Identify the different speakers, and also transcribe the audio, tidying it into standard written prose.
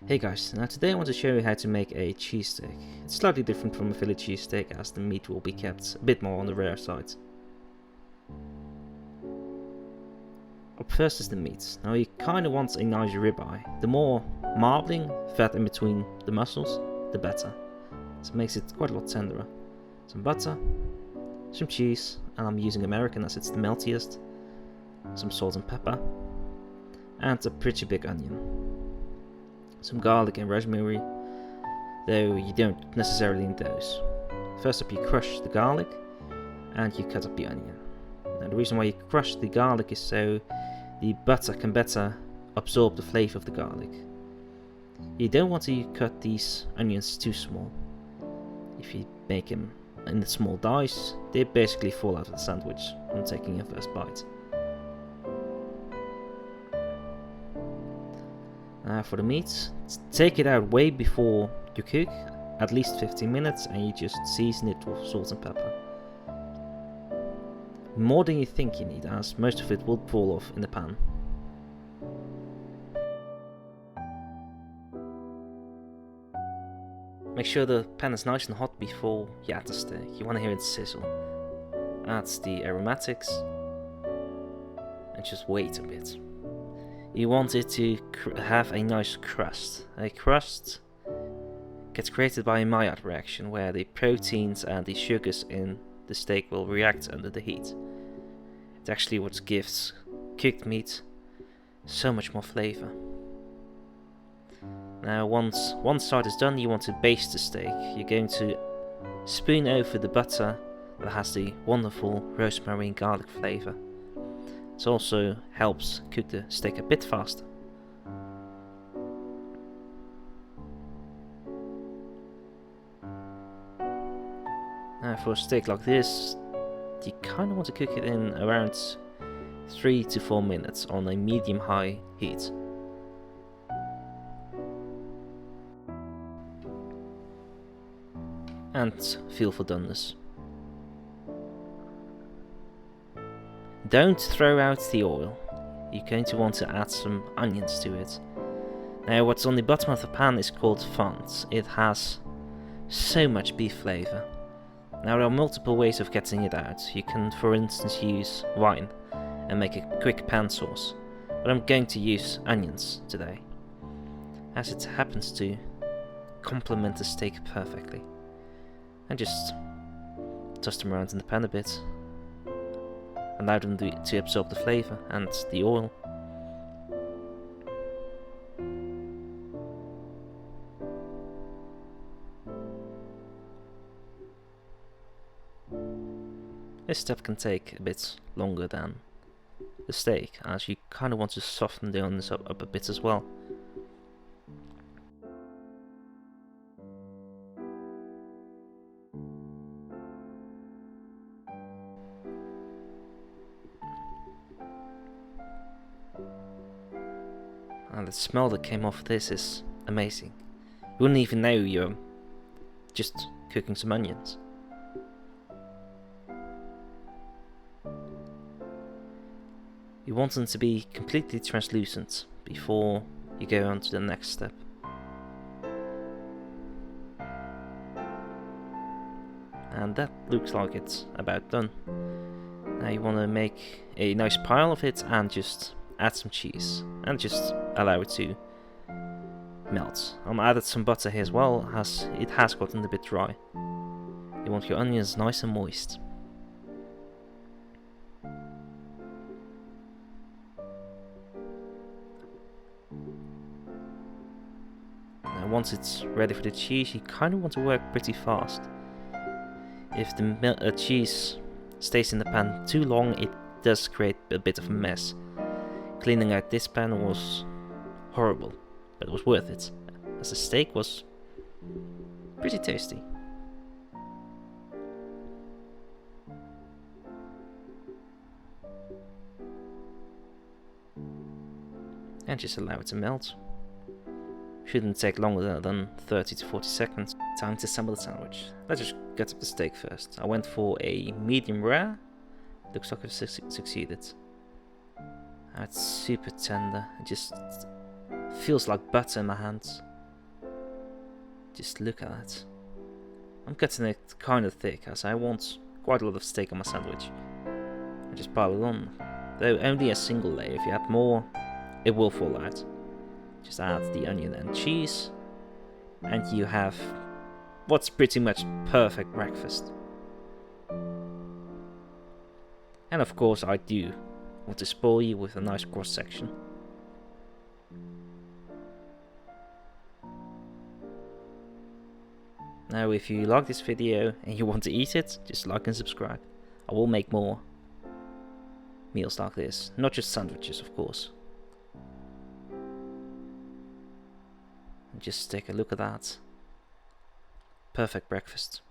Speaker 1: Hey guys, now today I want to show you how to make a cheesesteak. It's slightly different from a Philly cheesesteak as the meat will be kept a bit more on the rare side. Up first is the meat. Now you kinda want a nice ribeye. The more marbling fat in between the muscles, the better. So it makes it quite a lot tenderer. Some butter, some cheese, and I'm using American as it's the meltiest. Some salt and pepper, and a pretty big onion. Some garlic and rosemary, though you don't necessarily need those. First up you crush the garlic and you cut up the onion. Now the reason why you crush the garlic is so the butter can better absorb the flavour of the garlic. You don't want to cut these onions too small. If you make them in the small dice, they basically fall out of the sandwich on taking your first bite. For the meat, take it out way before you cook, at least 15 minutes, and you just season it with salt and pepper. More than you think you need, as most of it will fall off in the pan. Make sure the pan is nice and hot before you add the steak. You want to hear it sizzle. Add the aromatics and just wait a bit. You want it to have a nice crust. A crust gets created by a Maillard reaction where the proteins and the sugars in the steak will react under the heat. It's actually what gives cooked meat so much more flavour. Now once one side is done, you want to baste the steak. You're going to spoon over the butter that has the wonderful rosemary and garlic flavour. It also helps cook the steak a bit faster. Now for a steak like this, you kind of want to cook it in around 3 to 4 minutes on a medium-high heat. And feel for doneness. Don't throw out the oil. You're going to want to add some onions to it. Now what's on the bottom of the pan is called fond. It has so much beef flavour. Now there are multiple ways of getting it out. You can for instance use wine and make a quick pan sauce. But I'm going to use onions today, as it happens to complement the steak perfectly. And just toss them around in the pan a bit. Allow them to absorb the flavour and the oil. This step can take a bit longer than the steak, as you kind of want to soften the onions up a bit as well. And the smell that came off this is amazing. You wouldn't even know you're just cooking some onions. You want them to be completely translucent before you go on to the next step. And that looks like it's about done. Now you want to make a nice pile of it and just add some cheese and just allow it to melt. Added some butter here as well, as it has gotten a bit dry. You want your onions nice and moist. Now once it's ready for the cheese, you kind of want to work pretty fast. If the cheese stays in the pan too long, it does create a bit of a mess. Cleaning out this pan was horrible, but it was worth it, as the steak was pretty tasty. And just allow it to melt. Shouldn't take longer than 30 to 40 seconds. Time to assemble the sandwich. Let's just cut up the steak first. I went for a medium rare. Looks like I've succeeded. It's super tender. It just feels like butter in my hands. Just look at that. I'm cutting it kind of thick as I want quite a lot of steak on my sandwich. I just pile it on. Though only a single layer. If you add more, it will fall out. Just add the onion and cheese, and you have what's pretty much perfect breakfast. And of course I do want to spoil you with a nice cross section. Now if you like this video and you want to eat it, just like and subscribe. I will make more meals like this, not just sandwiches of course. And just take a look at that. Perfect breakfast.